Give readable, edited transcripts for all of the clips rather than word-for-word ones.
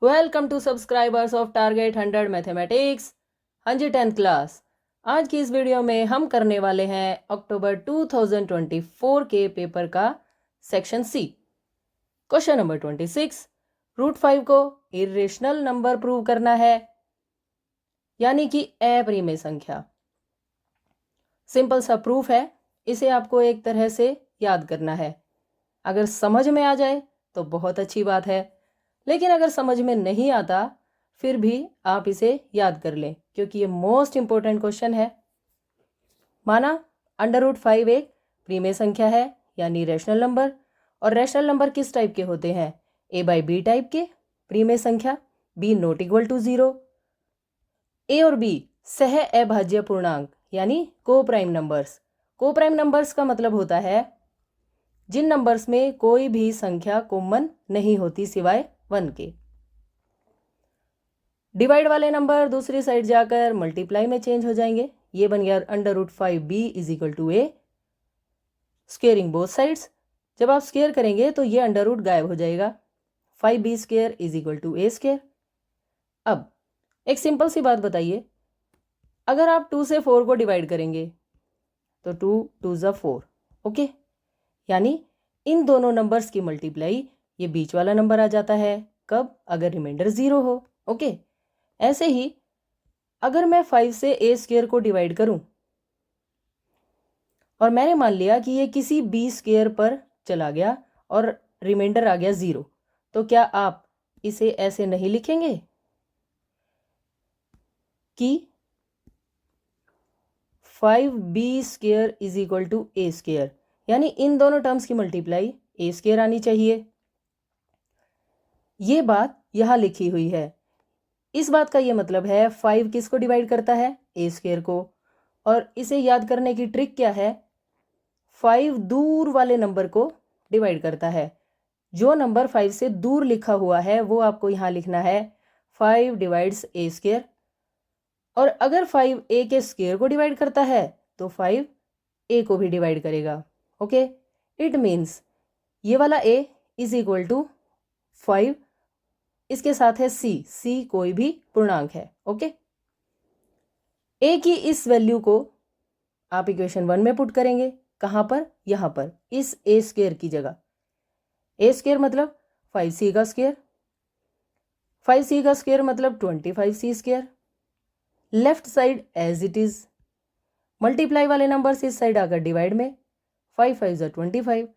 Welcome to subscribers of target 100 mathematics. हाँ जी, 10th class. आज की इस वीडियो में हम करने वाले हैं अक्टूबर 2024 के पेपर का सेक्शन सी। क्वेश्चन नंबर 26, √5 को इरेशनल नंबर प्रूव करना है, यानी कि अप्रिमेय संख्या। सिंपल सा प्रूफ है, इसे आपको एक तरह से याद करना है। अगर समझ में आ जाए तो बहुत अच्छी बात है, लेकिन अगर समझ में नहीं आता फिर भी आप इसे याद कर लें, क्योंकि ये मोस्ट इंपॉर्टेंट क्वेश्चन है। माना √5 एक प्रीमेय संख्या है, यानी रैशनल नंबर। और रैशनल नंबर किस टाइप के होते हैं? a/b टाइप के प्रीमेय संख्या, b नॉट इक्वल टू 0। ए और बी सह अभाज्य पूर्णांक यानी को प्राइम नंबर्स। को प्राइम नंबर्स का मतलब होता है जिन नंबर्स में कोई भी संख्या कॉमन नहीं होती सिवाय 1 के। डिवाइड वाले नंबर दूसरी साइड जाकर मल्टीप्लाई में चेंज हो जाएंगे। ये बन गया √5b = a। Squaring both sides, जब आप स्क्वेयर करेंगे तो ये अंडर रूट गायब हो जाएगा। 5b² = a²। अब एक सिंपल सी बात बताइए, अगर आप 2 से 4 को डिवाइड करेंगे तो 2 2 ज़ा 4, ओके। यानी इन दोनों नंबर्स की मल्टीप्लाई ये बीच वाला नंबर आ जाता है। कब? अगर रिमाइंडर 0 हो, ओके। ऐसे ही अगर मैं 5 से a² को डिवाइड करूं और मैंने मान लिया कि ये किसी b² पर चला गया और रिमाइंडर आ गया 0, तो क्या आप इसे ऐसे नहीं लिखेंगे कि 5b² = a²? यानी इन दोनों टर्म्स की मल्टीप्लाई a² आनी चाहिए। ये बात यहां लिखी हुई है। इस बात का ये मतलब है 5 किसको डिवाइड करता है? a² को। और इसे याद करने की ट्रिक क्या है? 5 दूर वाले नंबर को डिवाइड करता है। जो नंबर 5 से दूर लिखा हुआ है वो आपको यहाँ लिखना है 5 डिवाइड्स a²। और अगर 5 a के स्क्वायर को डिवाइड करता है तो 5 a को भी डिवाइड करेगा, ओके। इट मीन्स ये वाला a = 5, इसके साथ है c कोई भी पूर्णांक है, ओके। a की इस वैल्यू को आप इक्वेशन 1 में पुट करेंगे। कहाँ पर? यहाँ पर, इस a² की जगह। a² मतलब 5c का स्क्वायर, 5c का स्क्वायर मतलब 25c²। Left side as it is, multiply वाले नंबर से इस साइड आकर डिवाइड में, 5 5 ज़ा 25,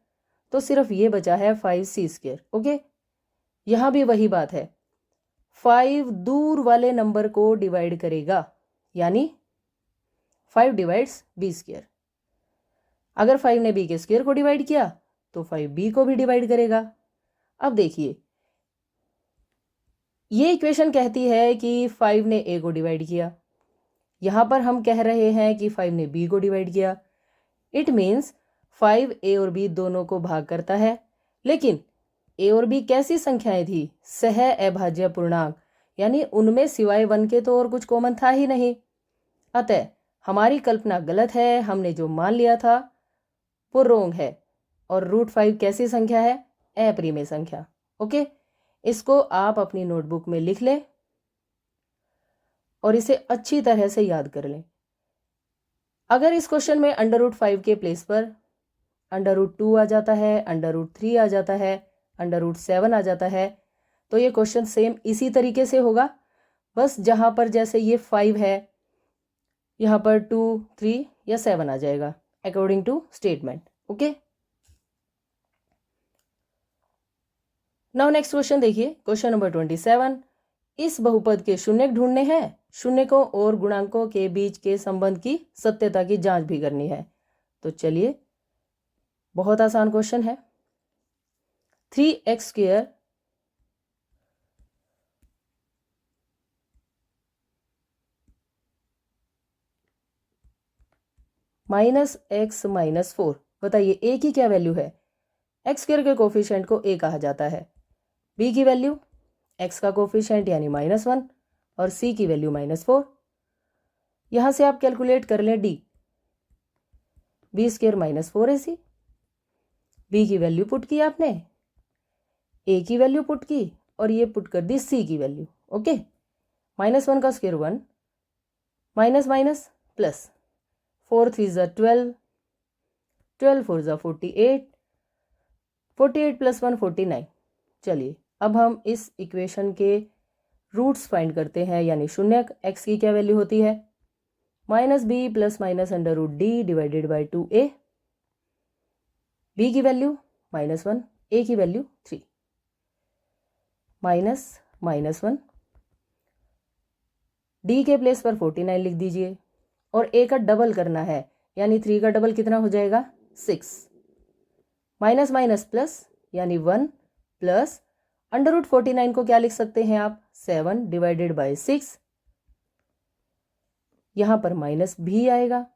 तो सिर्फ ये बचा है 5c², ओके। यहाँ भी वही बात है, 5 दूर वाले नंबर को डिवाइड करेगा, यानी 5 डिवाइड्स b²। अगर 5 ने b के स्क्वायर को डिवाइड किया तो 5b को भी डिवाइड करेगा। अब देखिए, ये इक्वेशन कहती है कि 5 ने a को डिवाइड किया, यहाँ पर हम कह रहे हैं कि 5 ने b को डिवाइड किया। इट मीन्स 5 a और b दोनों को भाग करता है, लेकिन a और b कैसी संख्याएं थी? सह अभाज्य पूर्णांक, यानी उनमें सिवाय 1 के तो और कुछ कॉमन था ही नहीं। अतः हमारी कल्पना गलत है, हमने जो मान लिया था वो रोंग है। और √5 कैसी संख्या है? अप्रिमेय संख्या, ओके। इसको आप अपनी नोटबुक में लिख लें और इसे अच्छी तरह से याद कर लें। अगर इस क्वेश्चन में √5 के प्लेस पर √2 आ जाता है, √3 आ जाता है, √7 आ जाता है, तो ये क्वेश्चन सेम इसी तरीके से होगा। बस जहां पर जैसे ये 5 है, यहाँ पर 2 3 या 7 आ जाएगा according to statement, okay. Now next question देखिए, क्वेश्चन नंबर 27। इस बहुपद के शून्य ढूंढने हैं, शून्यकों और गुणांकों के बीच के संबंध की सत्यता की जांच भी करनी है। तो चलिए, बहुत आसान क्वेश्चन है। 3x² -x - 4, बताइए a की क्या वैल्यू है? x² के कोफिशिएंट को a कहा जाता है, b की वैल्यू, x का कोफिशिएंट यानी -1 और c की वैल्यू -4। यहां से आप कैलकुलेट कर लें d, b² - 4ac। b की वैल्यू पुट की आपने, a की वैल्यू पुट की और ये पुट कर दी सी की वैल्यू। ओके, -1 का स्क्वायर 1, माइनस माइनस प्लस, 4 3 ज़ा 12, 12 4 ज़ा 48, 48 + 1 49। चलिए अब हम इस इक्वेशन के रूट्स फाइंड करते हैं, यानी शून्यक। एक्स की क्या वैल्यू होती है? -b + -√d divided by 2a। b की वैल्यू -1, a की वैल्यू 3। -1, d के प्लेस पर 49 लिख दीजिए और a का डबल करना है, यानी 3 का डबल कितना हो जाएगा? 6। माइनस माइनस प्लस, यानी 1 प्लस √49 को क्या लिख सकते हैं आप? 7 डिवाइडेड बाई 6। यहाँ पर माइनस भी आएगा,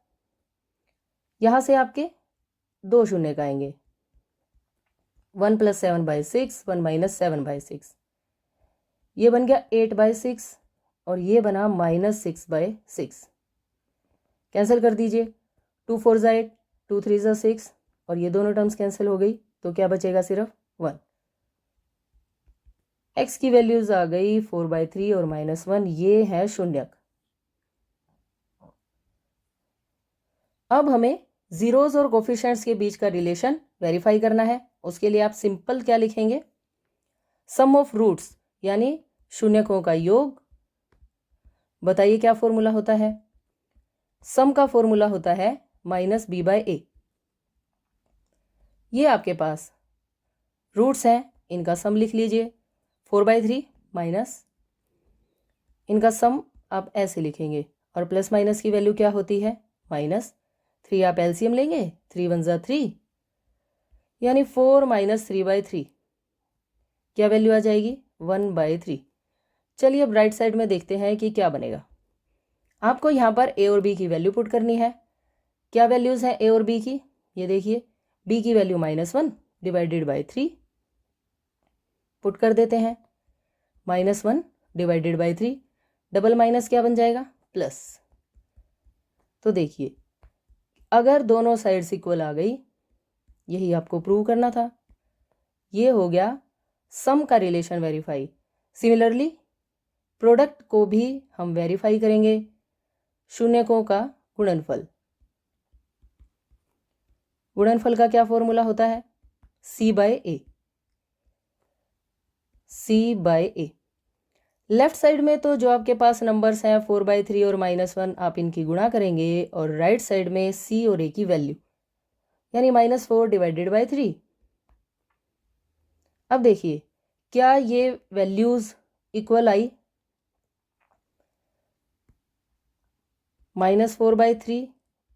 यहाँ से आपके 2 शून्य का आएंगे। 1 + 7/6, 1 - 7/6, ये बन गया 8/6 और ये बना -6/6। कैंसिल कर दीजिए, 2 4 ज़ा 8, 2 3 ज़ा 6 और ये दोनों टर्म्स कैंसिल हो गई, तो क्या बचेगा? सिर्फ 1। एक्स की वैल्यूज आ गई 4/3 और -1, ये है शून्यक। अब हमें जीरोज और कोफिशिएंट्स के बीच का रिलेशन वेरीफाई करना है। उसके लिए आप सिंपल क्या लिखेंगे? सम ऑफ रूट्स, यानी शून्यकों का योग। बताइए क्या फॉर्मूला होता है? सम का फॉर्मूला होता है -b/a। ये आपके पास रूट्स हैं, इनका सम लिख लीजिए। 4/3 माइनस, इनका सम आप ऐसे लिखेंगे और प्लस माइनस की वैल्यू क्या होती है? -3। आप एलसीएम लेंगे, 3 1 ज़ा 3, यानी 4 - 3/3। क्या वैल्यू आ जाएगी? 1/3। चलिए अब राइट साइड में देखते हैं कि क्या बनेगा। आपको यहाँ पर ए और बी की वैल्यू पुट करनी है। क्या वैल्यूज़ हैं ए और बी की? ये देखिए, बी की वैल्यू -1 डिवाइडेड बाई 3 पुट कर देते हैं। -1 डिवाइडेड बाई 3, डबल माइनस क्या बन जाएगा? प्लस। तो देखिए, अगर दोनों साइड्स इक्वल आ गई, यही आपको प्रूव करना था। ये हो गया सम का रिलेशन वेरीफाई। सिमिलरली प्रोडक्ट को भी हम वेरीफाई करेंगे, शून्यकों का गुणनफल। गुणनफल का क्या फॉर्मूला होता है? c/a। c/a। लेफ्ट साइड में तो जो आपके पास नंबर्स हैं 4/3 और -1, आप इनकी गुणा करेंगे और राइट साइड में c और a की वैल्यू, यानी -4 डिवाइडेड बाई 3। अब देखिए, क्या ये वैल्यूज इक्वल आई? -4/3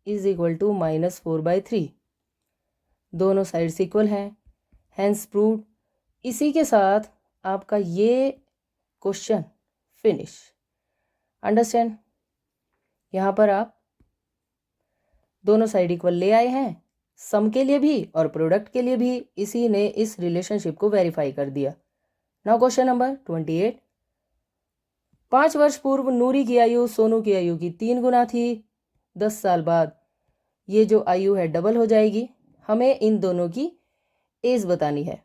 इज इक्वल टू -4/3, दोनों साइड्स इक्वल हैं, हैंस प्रूव्ड। इसी के साथ आपका ये क्वेश्चन फिनिश। अंडरस्टैंड? यहाँ पर आप दोनों साइड इक्वल ले आए हैं, सम के लिए भी और प्रोडक्ट के लिए भी। इसी ने इस रिलेशनशिप को वेरीफाई कर दिया। Now question number 28। 5 वर्ष पूर्व नूरी की आयु सोनू की आयु की 3 गुना थी। 10 साल बाद ये जो आयु है डबल हो जाएगी। हमें इन दोनों की एज बतानी है।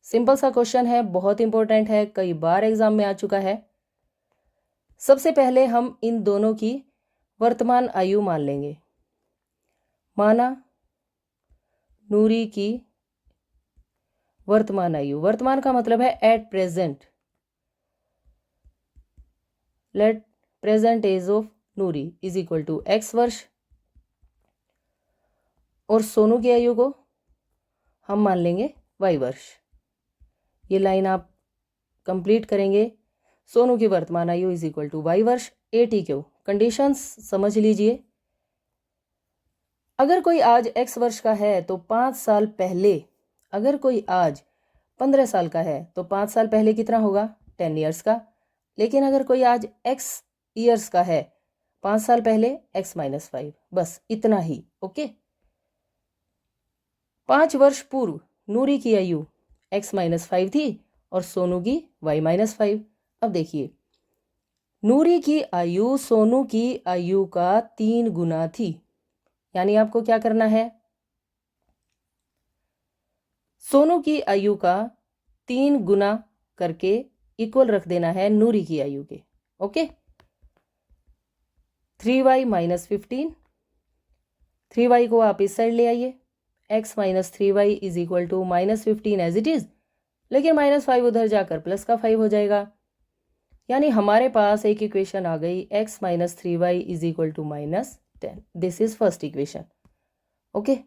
सिंपल सा क्वेश्चन है, बहुत इंपॉर्टेंट है, कई बार एग्जाम में आ चुका है। सबसे पहले हम इन दोनों की वर्तमान आयु मान लेंगे। माना नूरी की वर्तमान आयु, वर्तमान का मतलब है at present. Let present age of Noori is equal to x वर्ष, और सोनू की आयु को हम मान लेंगे y वर्ष। ये लाइन आप कंप्लीट करेंगे। सोनू की वर्तमान आयु इज इक्वल टू y वर्ष। ATQ कंडीशंस समझ लीजिए। अगर कोई आज x वर्ष का है तो 5 साल पहले, अगर कोई आज 15 साल का है तो 5 साल पहले कितना होगा? 10 ईयर्स का। लेकिन अगर कोई आज x ईयर्स का है 5 साल पहले, x - 5, बस इतना ही। ओके, 5 वर्ष पूर्व नूरी की आयु x - 5 थी और सोनू की y - 5। अब देखिए, नूरी की आयु सोनू की आयु का 3 गुना थी, यानी आपको क्या करना है? सोनू की आयु का 3 गुना करके इक्वल रख देना है नूरी की आयु के। ओके, 3y माइनस 15, 3y को आप इस साइड ले आइए, x minus 3y is equal to minus 15 as it is, लेकिन माइनस 5 उधर जाकर प्लस का 5 हो जाएगा, यानी हमारे पास एक इक्वेशन आ गई x minus 3y is equal to minus 10। This is first equation. Okay,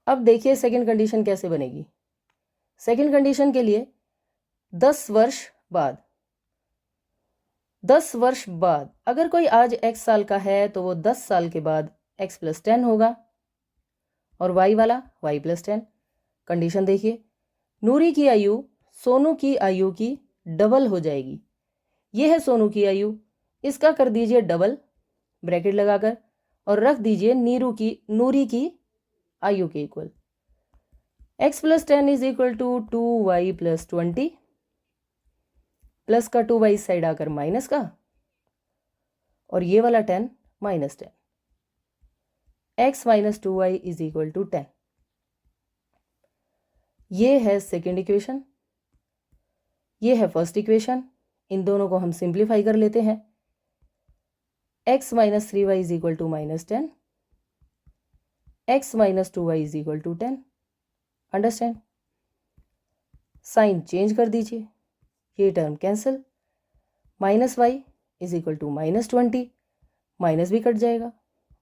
अब देखिए सेकंड कंडीशन कैसे बनेगी। सेकंड कंडीशन के लिए 10 वर्ष बाद, 10 वर्ष बाद अगर कोई आज x साल का है तो वो 10 साल के बाद x प्लस 10 होगा, और y वाला y प्लस 10। कंडीशन देखिए, नूरी की आयु सोनू की आयु की डबल हो जाएगी। ये है सोनू की आयु, इसका कर दीजिए डबल ब्रैकेट लगाकर और रख दीजिए नूरी की आयु के equal. x plus 10 is equal to 2y plus 20, plus का 2y इस साइड आकर माइनस का, और ये वाला 10 minus 10, x minus 2y is equal to 10। ये है सेकेंड इक्वेशन, ये है फर्स्ट इक्वेशन। इन दोनों को हम सिंप्लीफाई कर लेते हैं। x minus 3y is equal to minus 10, x minus 2y is equal to 10। Understand? Sign change कर दीजिए, ये term cancel, minus y is equal to minus 20, minus भी कट जाएगा,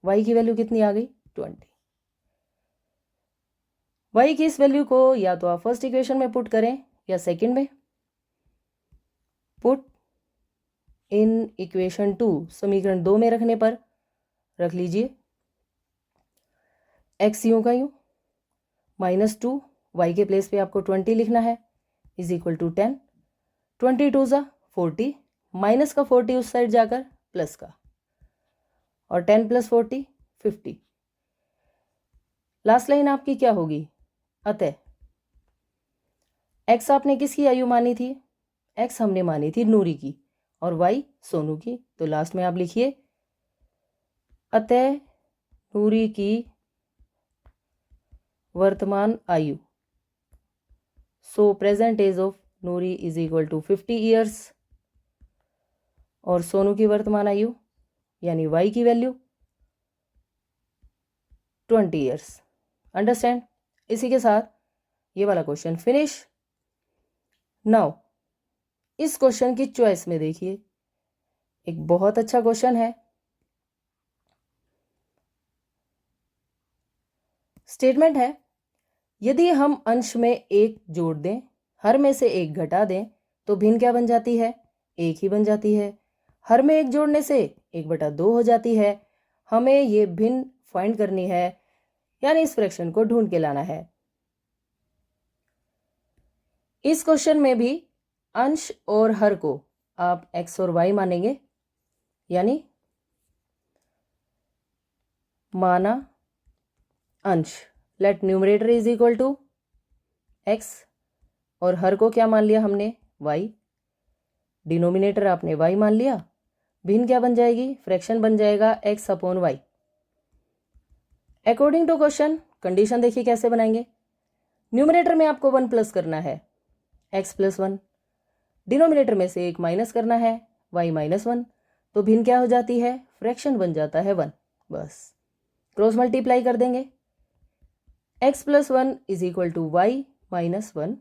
y की वैल्यू कितनी आ गई 20। y की इस वैल्यू को या तो आप फर्स्ट इक्वेशन में पुट करें या सेकंड में। पुट इन इक्वेशन 2, समीकरण 2 में रखने पर रख लीजिए x यूं का यूं, माइनस 2, y के प्लेस पे आपको 20 लिखना है, इज इक्वल टू 10, 22 ज़ा 40, माइनस का 40 उस साइड जाकर प्लस का, और 10 प्लस 40 50। लास्ट लाइन आपकी क्या होगी? अतः x आपने किसकी आयु मानी थी? x हमने मानी थी नूरी की और y सोनू की। तो लास्ट में आप लिखिए अतः नूरी की वर्तमान आयु, so present age of Noori is equal to 50 years, और सोनू की वर्तमान आयु यानी y की वैल्यू 20 ईयर्स। अंडरस्टैंड? इसी के साथ ये वाला क्वेश्चन फिनिश। नाउ इस क्वेश्चन की चॉइस में देखिए, एक बहुत अच्छा क्वेश्चन है। स्टेटमेंट है, यदि हम अंश में एक जोड़ दें, हर में से एक घटा दें, तो भिन्न क्या बन जाती है? एक ही बन जाती है। हर में एक जोड़ने से 1/2 हो जाती है। हमें ये भिन्न फाइंड करनी है, यानी इस फ्रैक्शन को ढूंढ के लाना है। इस क्वेश्चन में भी अंश और हर को आप x और y मानेंगे, यानी माना अंश let numerator is equal to x, और हर को क्या मान लिया हमने? y। डिनोमिनेटर आपने y मान लिया, भिन्न क्या बन जाएगी? फ्रैक्शन बन जाएगा x upon y। According to question condition देखिए कैसे बनाएंगे। न्यूमरेटर में आपको 1 प्लस करना है, x प्लस 1, डिनोमिनेटर में से 1 माइनस करना है, y माइनस 1, तो भिन्न क्या हो जाती है? फ्रैक्शन बन जाता है 1। बस क्रॉस मल्टीप्लाई कर देंगे, x plus 1 is equal to y minus 1,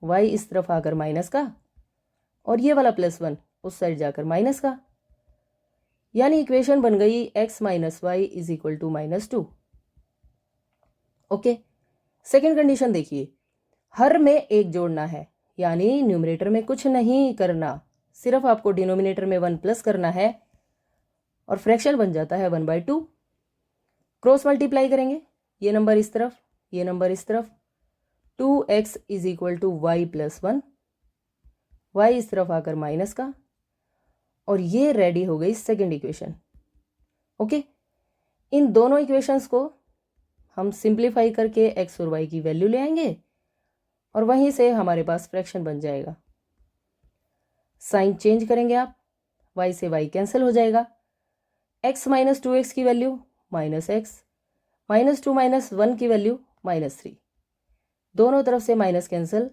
y इस तरफ आकर माइनस का, और ये वाला प्लस 1 उस साइड जाकर माइनस का, यानी इक्वेशन बन गई x minus y is equal to minus 2। Okay, second condition देखिए, हर में एक जोड़ना है, यानी न्यूमरेटर में कुछ नहीं करना, सिर्फ आपको डिनोमिनेटर में 1 प्लस करना है और फ्रैक्शन बन जाता है 1/2। क्रॉस मल्टीप्लाई करेंगे, ये नंबर इस तरफ, ये नंबर इस तरफ, 2x is equal to y plus 1, y इस तरफ आकर माइनस का, और ये रेडी हो गई सेकेंड इक्वेशन। ओके, इन दोनों इक्वेशंस को हम सिंप्लीफाई करके x और y की वैल्यू ले आएंगे और वहीं से हमारे पास फ्रैक्शन बन जाएगा। साइन चेंज करेंगे आप, y से y कैंसिल हो जाएगा, x माइनस 2x की value minus x, minus 2 minus 1 की वैल्यू माइनस 3, दोनों तरफ से माइनस कैंसिल,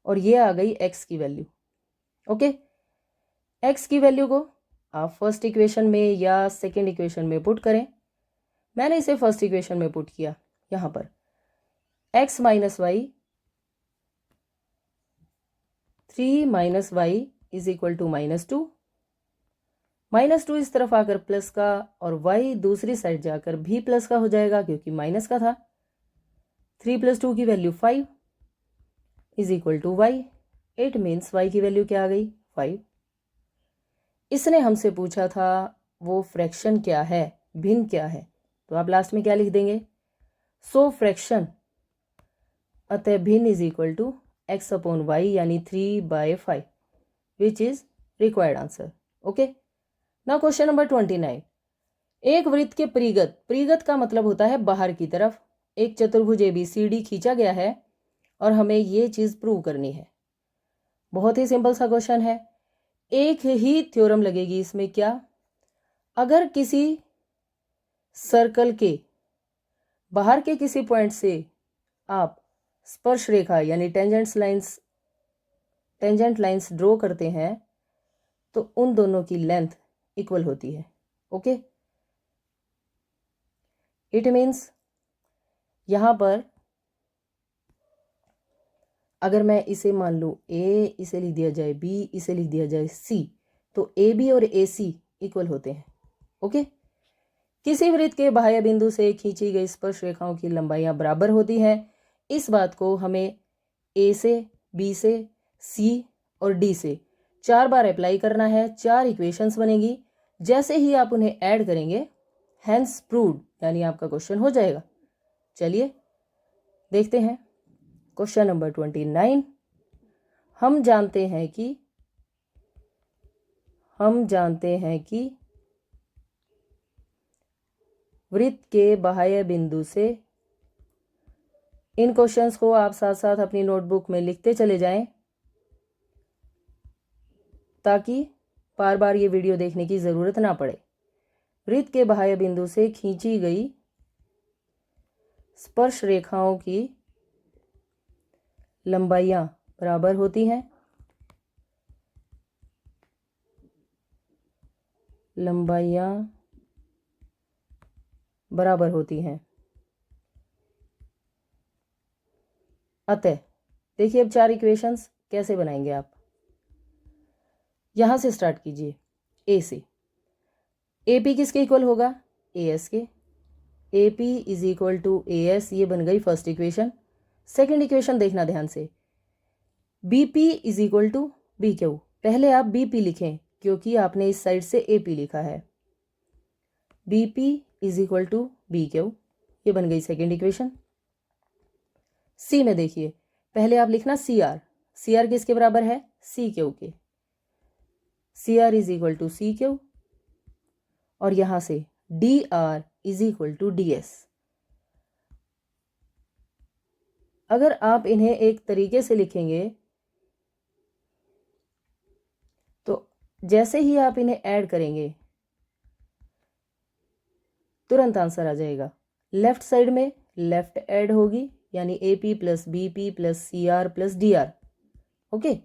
और ये आ गई x की वैल्यू। ओके, x की वैल्यू को आप फर्स्ट इक्वेशन में या सेकेंड इक्वेशन में पुट करें। मैंने इसे फर्स्ट इक्वेशन में पुट किया। यहाँ पर x minus y 3 minus y is equal to -2, -2 इस तरफ आकर प्लस का और y दूसरी साइड जाकर भी प्लस का हो जाएगा क्योंकि माइनस का था। 3 + 2 की value 5 is equal to y. It means y की वैल्यू क्या आ गई? 5। इसने हमसे पूछा था वो फ्रैक्शन क्या है, भिन्न क्या है, तो आप लास्ट में क्या लिख देंगे? सो फ्रैक्शन अतः भिन्न इज इक्वल टू x/y यानी 3/5 विच is required answer. Okay, now question number 29। एक वृत्त के परिगत का मतलब होता है बाहर की तरफ, एक चतुर्भुज ABCD खींचा गया है और हमें ये चीज प्रूव करनी है। बहुत ही सिंपल सा क्वेश्चन है, एक ही थ्योरम लगेगी इसमें। क्या? अगर किसी सर्कल के बाहर के किसी पॉइंट से आप स्पर्श रेखा यानी टेंजेंट लाइंस ड्रॉ करते हैं तो उन दोनों की लेंथ इक्वल होती है। ओके, इट मीन्स यहां पर अगर मैं इसे मान लूँ A, इसे लिख दिया जाए B, इसे लिख दिया जाए C, तो AB और AC इक्वल होते हैं। ओके, किसी वृत्त के बाह्य बिंदु से खींची गई स्पर्श रेखाओं की लंबाइयां बराबर होती हैं। इस बात को हमें A से, B से, C और D से 4 बार अप्लाई करना है। 4 इक्वेशंस बनेगी। जैसे ही आप उन्हें ऐड करेंगे हैंस प्रूव्ड यानी आपका क्वेश्चन हो जाएगा। चलिए देखते हैं क्वेश्चन नंबर 29। हम जानते हैं कि वृत्त के बाह्य बिंदु से, इन क्वेश्चंस को आप साथ साथ अपनी नोटबुक में लिखते चले जाएं ताकि बार बार ये वीडियो देखने की ज़रूरत ना पड़े। वृत्त के बाह्य बिंदु से खींची गई स्पर्श रेखाओं की लंबाइयां बराबर होती हैं। अतः देखिए अब 4 इक्वेशंस कैसे बनाएंगे आप। यहां से स्टार्ट कीजिए। ए से AP किसके इक्वल होगा? AS के। AP is equal to AS, ये बन गई फर्स्ट इक्वेशन। सेकेंड इक्वेशन देखना ध्यान से, BP is equal to BQ। पहले आप BP लिखें क्योंकि आपने इस साइड से AP लिखा है। BP is equal to BQ, ये बन गई सेकेंड इक्वेशन। C में देखिए, पहले आप लिखना CR किसके बराबर है? CQ के। CR is equal to CQ और यहां से DR is equal to DS। अगर आप इन्हें एक तरीके से लिखेंगे तो जैसे ही आप इन्हें ऐड करेंगे तुरंत आंसर आ जाएगा। लेफ्ट साइड में लेफ्ट ऐड होगी यानी AP plus BP plus CR plus DR। Okay,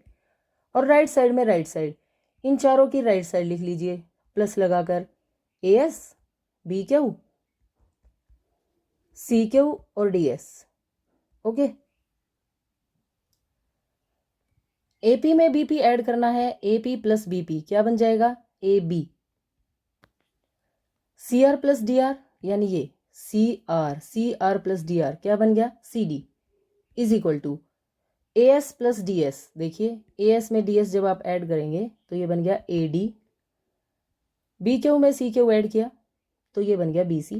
और राइट साइड में राइट साइड, इन चारों की राइट साइड लिख लीजिए प्लस लगाकर AS, BQ, CQ और DS। ओके, AP में BP ऐड करना है। AP प्लस BP क्या बन जाएगा? AB। CR प्लस DR यानी ये CR प्लस DR क्या बन गया? CD is equal to AS plus DS। देखिए AS में DS जब आप ऐड करेंगे तो ये बन गया AD। BQ में CQ ऐड किया तो ये बन गया BC।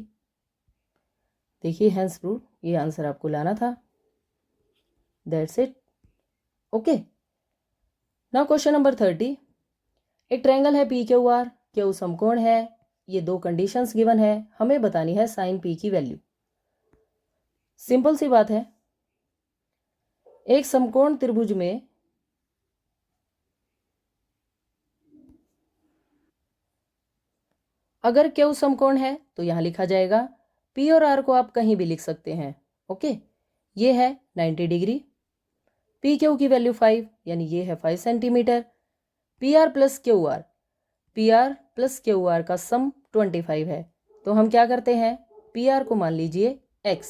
देखिए हैंस प्रूव, ये आंसर आपको लाना था। That's it. Okay, now question number 30। एक ट्रायंगल है PQR, क्यू समकोण है। ये 2 कंडीशंस गिवन है, हमें बतानी है साइन P की वैल्यू। सिंपल सी बात है, एक समकोण त्रिभुज में अगर क्यू समकोण है तो यहां लिखा जाएगा। P और R को आप कहीं भी लिख सकते हैं। ओके, ये है 90 डिग्री, पी क्यू की वैल्यू 5 यानी ये है 5 centimetre. P R plus Q are, P R plus Q are का सम 25 है। तो हम क्या करते हैं, पी आर को मान लीजिए x।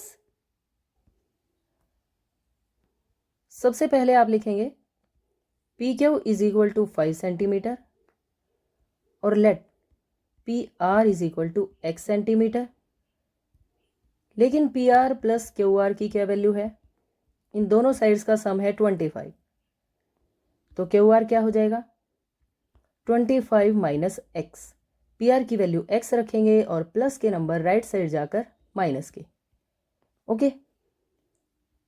सबसे पहले आप लिखेंगे P Q is equal to 5 centimetre और let P R is equal to x centimetre. लेकिन P R plus Q R की क्या वैल्यू है, इन दोनों साइड्स का सम है 25। तो क्यू आर क्या हो जाएगा 25 माइनस एक्स। पी आर की वैल्यू x रखेंगे और प्लस के नंबर राइट साइड जाकर माइनस के। ओके,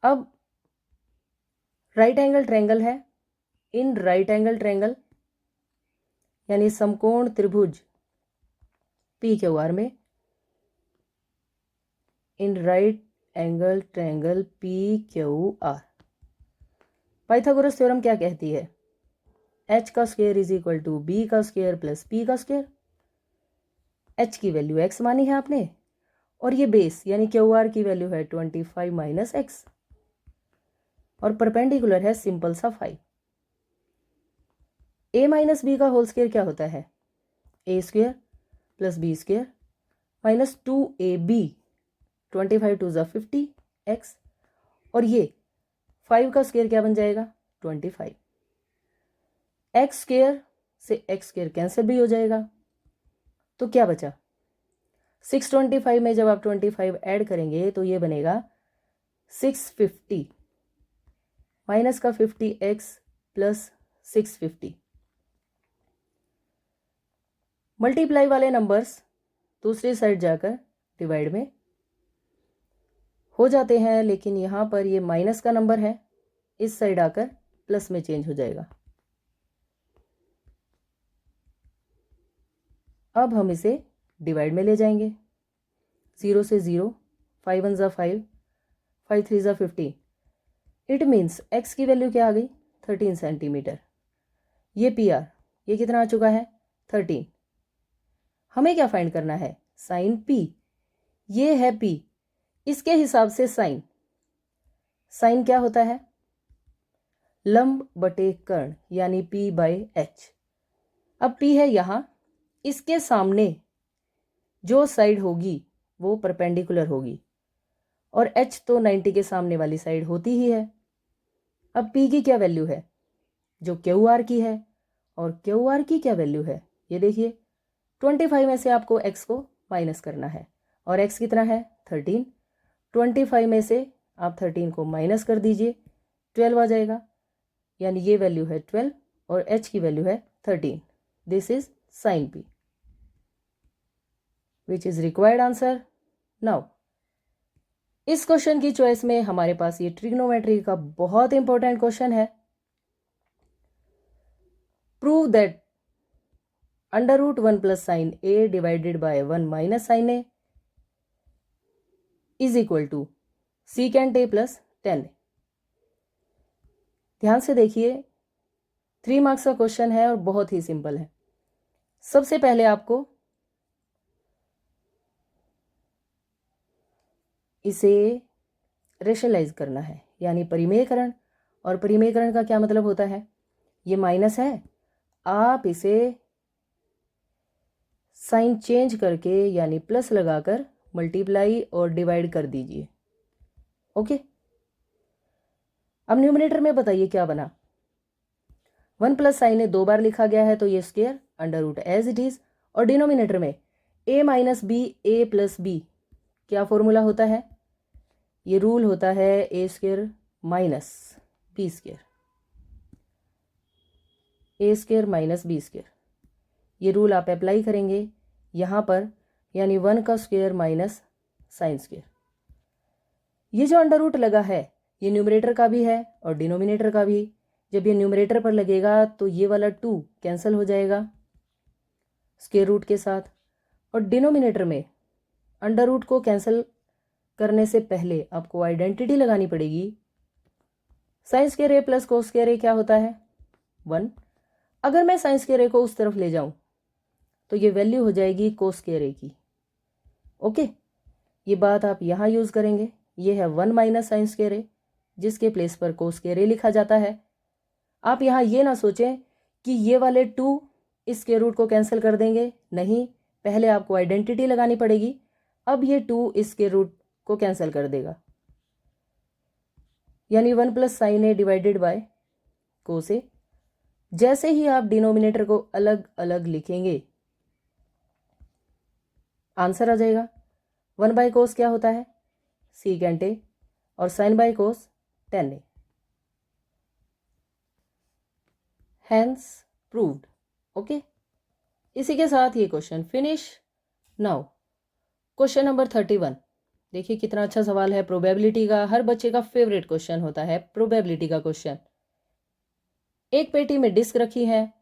अब राइट एंगल ट्रायंगल है, इन राइट एंगल ट्रायंगल यानी समकोण त्रिभुज पी क्यू आर में, in right angle triangle P Q R, Pythagoras theorem क्या कहती है, h का square is equal to b का स्क्वायर प्लस p का स्क्वायर। h की वैल्यू x मानी है आपने और ये बेस यानी क्यू आर की वैल्यू है 25 माइनस एक्स और परपेंडिकुलर है सिंपल सा 5। a माइनस बी का होल स्क्वायर क्या होता है, a square plus b square minus 2ab, 25 two ज़ा 50 x और ये 5 का स्क्वायर क्या बन जाएगा 25। एक्स स्क्वायर से एक्स स्क्वायर कैंसिल भी हो जाएगा, तो क्या बचा 625 में जब आप 25 ऐड करेंगे तो ये बनेगा 650 माइनस का 50x प्लस 650। मल्टीप्लाई वाले नंबर्स दूसरी साइड जाकर डिवाइड में हो जाते हैं, लेकिन यहाँ पर ये माइनस का नंबर है, इस साइड आकर प्लस में चेंज हो जाएगा। अब हम इसे डिवाइड में ले जाएंगे, 0 से 0, 5 1 ज़ा 5, 5 3 ज़ा 15। इट मीन्स x की वैल्यू क्या आ गई 13 सेंटीमीटर। ये पी आर ये कितना आ चुका है 13। हमें क्या फाइंड करना है साइन p, ये है p, इसके हिसाब से साइन, साइन क्या होता है लंब बटे कर्ण यानी p बाय h। अब p है यहाँ, इसके सामने जो साइड होगी वो परपेंडिकुलर होगी और h तो 90 के सामने वाली साइड होती ही है। अब p की क्या वैल्यू है जो क्यू आर की है और क्यू आर की क्या वैल्यू है, ये देखिए 25 में से आपको x को माइनस करना है और x कितना है 13। 25 में से आप 13 को माइनस कर दीजिए 12 आ जाएगा, यानी ये वैल्यू है 12 और h की वैल्यू है 13। This is sine p which is required answer. Now इस क्वेश्चन की चॉइस में हमारे पास ये ट्रिग्नोमेट्री का बहुत इंपॉर्टेंट क्वेश्चन है। Prove that under root 1 plus sine a divided by 1 minus sine a is equal to secant a plus 10। ध्यान से देखिए 3 मार्क्स का क्वेश्चन है और बहुत ही सिंपल है। सबसे पहले आपको इसे रेशनलाइज करना है यानी परिमेयकरण, और परिमेयकरण का क्या मतलब होता है, ये माइनस है, आप इसे साइन चेंज करके यानी प्लस लगाकर मल्टीप्लाई और डिवाइड कर दीजिए। ओके, अब न्यूमरेटर में बताइए क्या बना, 1 प्लस साइन ए 2 बार लिखा गया है तो ये square under root as it is, और डिनोमिनेटर में a minus b a plus b, क्या फॉर्मूला होता है, ये रूल होता है a square minus b square, a square minus b square. ये रूल आप अप्लाई करेंगे यहाँ पर, यानी 1 का स्क्वायर माइनस साइन स्क्वायर। ये जो अंडर रूट लगा है ये न्यूमरेटर का भी है और डिनोमिनेटर का भी। जब ये न्यूमरेटर पर लगेगा तो ये वाला 2 कैंसिल हो जाएगा स्क्वायर रूट के साथ, और डिनोमिनेटर में अंडर रूट को कैंसिल करने से पहले आपको आइडेंटिटी लगानी पड़ेगी। साइन स्क्वायर ए प्लस कोस स्क्वायर ए क्या होता है 1। अगर मैं साइन स्क्वायर ए को उस तरफ ले जाऊं तो ये वैल्यू हो जाएगी कोस स्क्वायर ए की। ओके, ये बात आप यहाँ यूज़ करेंगे, ये है 1 माइनस साइन स्क्वायर ए, जिसके प्लेस पर को स्क्वायर ए लिखा जाता है। आप यहाँ ये ना सोचें कि ये वाले 2 इस स्क्वायर रूट को कैंसिल कर देंगे, नहीं, पहले आपको आइडेंटिटी लगानी पड़ेगी। अब ये 2 इस स्क्वायर रूट को कैंसिल कर देगा, यानी 1 + sin a divided by cos a। जैसे ही आप डिनोमिनेटर को अलग अलग लिखेंगे आंसर आ जाएगा। 1/cos क्या होता है, secant a, और sin/cos tan a। Hence proved. Okay, इसी के साथ ये question finish. Now question number 31। देखिए कितना अच्छा सवाल है, प्रोबेबिलिटी का। हर बच्चे का फेवरेट क्वेश्चन होता है प्रोबेबिलिटी का क्वेश्चन। एक पेटी में डिस्क रखी है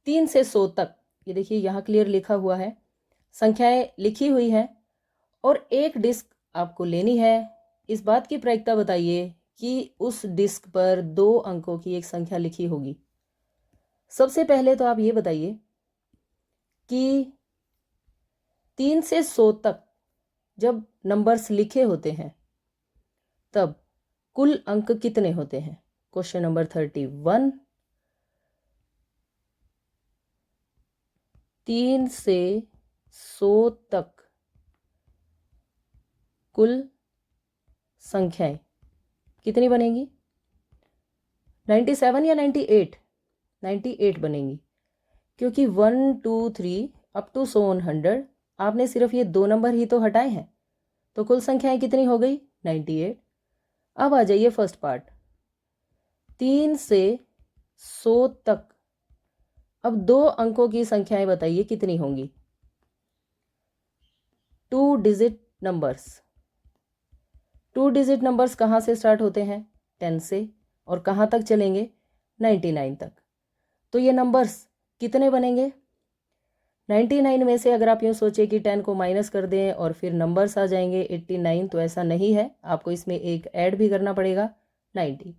3 से 100 तक, ये देखिए यहाँ क्लियर लिखा हुआ है, संख्याएं लिखी हुई हैं, और एक डिस्क आपको लेनी है। इस बात की प्रायिकता बताइए कि उस डिस्क पर 2 अंकों की एक संख्या लिखी होगी। सबसे पहले तो आप ये बताइए कि 3 से 100 तक जब नंबर्स लिखे होते हैं तब कुल अंक कितने होते हैं। Question number 31। 3 से 100 तक कुल संख्याएं कितनी बनेंगी, 97 या 98? 98 बनेंगी, क्योंकि 1 2 3 अप टू 100 आपने सिर्फ ये 2 नंबर ही तो हटाए हैं, तो कुल संख्याएं कितनी हो गई, 98। अब आ जाइए फर्स्ट पार्ट, 3 से 100 तक। अब 2 अंकों की संख्याएं बताइए कितनी होंगी। 2 डिजिट नंबर्स। 2 डिजिट नंबर्स कहाँ से स्टार्ट होते हैं, 10 से, और कहाँ तक चलेंगे, 99 तक। तो ये नंबर्स कितने बनेंगे, 99 में से अगर आप यूँ सोचें कि 10 को माइनस कर दें और फिर नंबर्स आ जाएंगे 89, तो ऐसा नहीं है, आपको इसमें एक ऐड भी करना पड़ेगा, 90।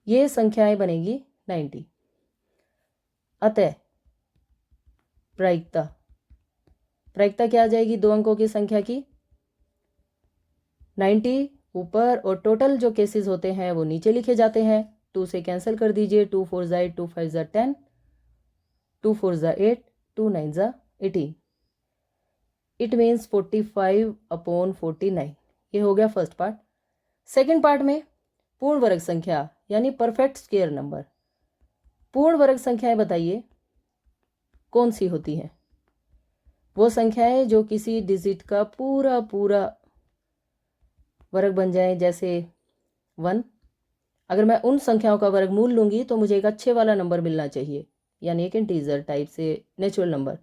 ये संख्याएं बनेगी 90। अतः प्रायिकता क्या आ जाएगी 2 अंकों की संख्या की, 90 ऊपर, और टोटल जो केसेस होते हैं वो नीचे लिखे जाते हैं। 2 से कैंसिल कर दीजिए, 2 4 ज़ा 8, 2 5 ज़ा 10, 2 4 ज़ा 8, 2 9 ज़ा 18। It means 45/49। ये हो गया फर्स्ट पार्ट। सेकेंड पार्ट में पूर्ण वर्ग संख्या यानी परफेक्ट स्क्वायर नंबर। पूर्ण वर्ग संख्याएं बताइए कौन सी होती हैं। वो संख्याएं जो किसी डिजिट का पूरा पूरा वर्ग बन जाए, जैसे 1। अगर मैं उन संख्याओं का वर्गमूल लूंगी तो मुझे एक अच्छे वाला नंबर मिलना चाहिए, यानी एक इंटीजर टाइप से नेचुरल नंबर।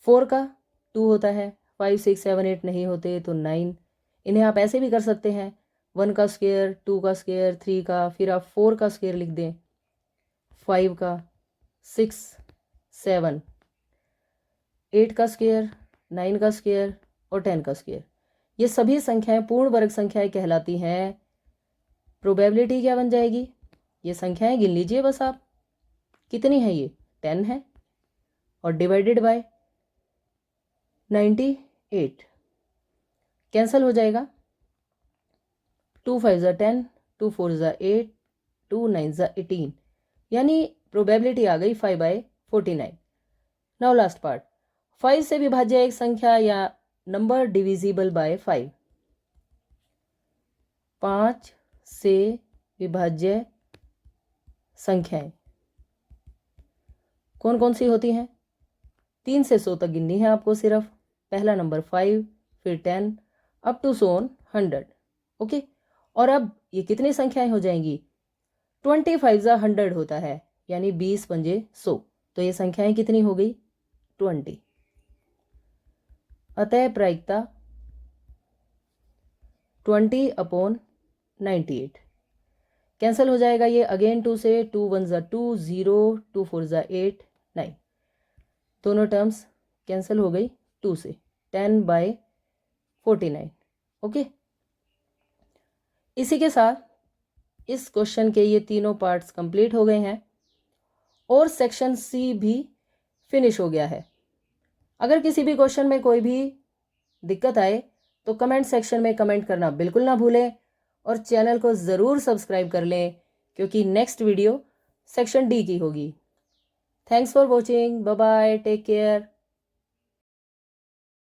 4 का 2 होता है, 5 6 7 8 नहीं होते तो 9। इन्हें आप ऐसे भी कर सकते हैं, 1 का स्क्वायर, 2 का स्क्वायर, 3 का, फिर आप 4 का स्क्वायर लिख दें, 5 का, 6 7, 8 का स्क्वायर, 9 का स्क्वायर और 10 का स्क्वायर। ये सभी संख्याएं पूर्ण वर्ग संख्याएं कहलाती हैं। प्रोबेबिलिटी क्या बन जाएगी, ये संख्याएं गिन लीजिए बस आप, कितनी है ये, 10 है, और डिवाइडेड बाय 98 कैंसल हो जाएगा। 2 5 ज़ा 10, 2 4 ज़ा 8, 2 9 ज़ा 18, यानी प्रोबेबिलिटी आ गई 5/49। नाउ लास्ट पार्ट, 5 से विभाज्य एक संख्या या नंबर डिविजिबल बाय 5। 5 से विभाज्य संख्याएं कौन कौन सी होती हैं, 3 से 100 तक गिननी है आपको सिर्फ। पहला नंबर 5, फिर 10 अप टू 100। ओके, और अब ये कितनी संख्याएं हो जाएंगी, 25 ज़ा 100 होता है, यानी 20 पंजे 100, तो ये संख्याएं कितनी हो गई, 20। अतः प्रायिकता 20/98 कैंसिल हो जाएगा ये अगेन 2 से, 2 1 ज़ा 2 0, 2 4 ज़ा 8 9, दोनों टर्म्स कैंसिल हो गई 2 से, 10/49। ओके, इसी के साथ इस क्वेश्चन के ये तीनों पार्ट्स कंप्लीट हो गए हैं और सेक्शन सी भी फिनिश हो गया है। अगर किसी भी क्वेश्चन में कोई भी दिक्कत आए तो कमेंट सेक्शन में कमेंट करना बिल्कुल ना भूलें और चैनल को ज़रूर सब्सक्राइब कर लें, क्योंकि नेक्स्ट वीडियो सेक्शन डी की होगी। Thanks for watching, bye bye, take care.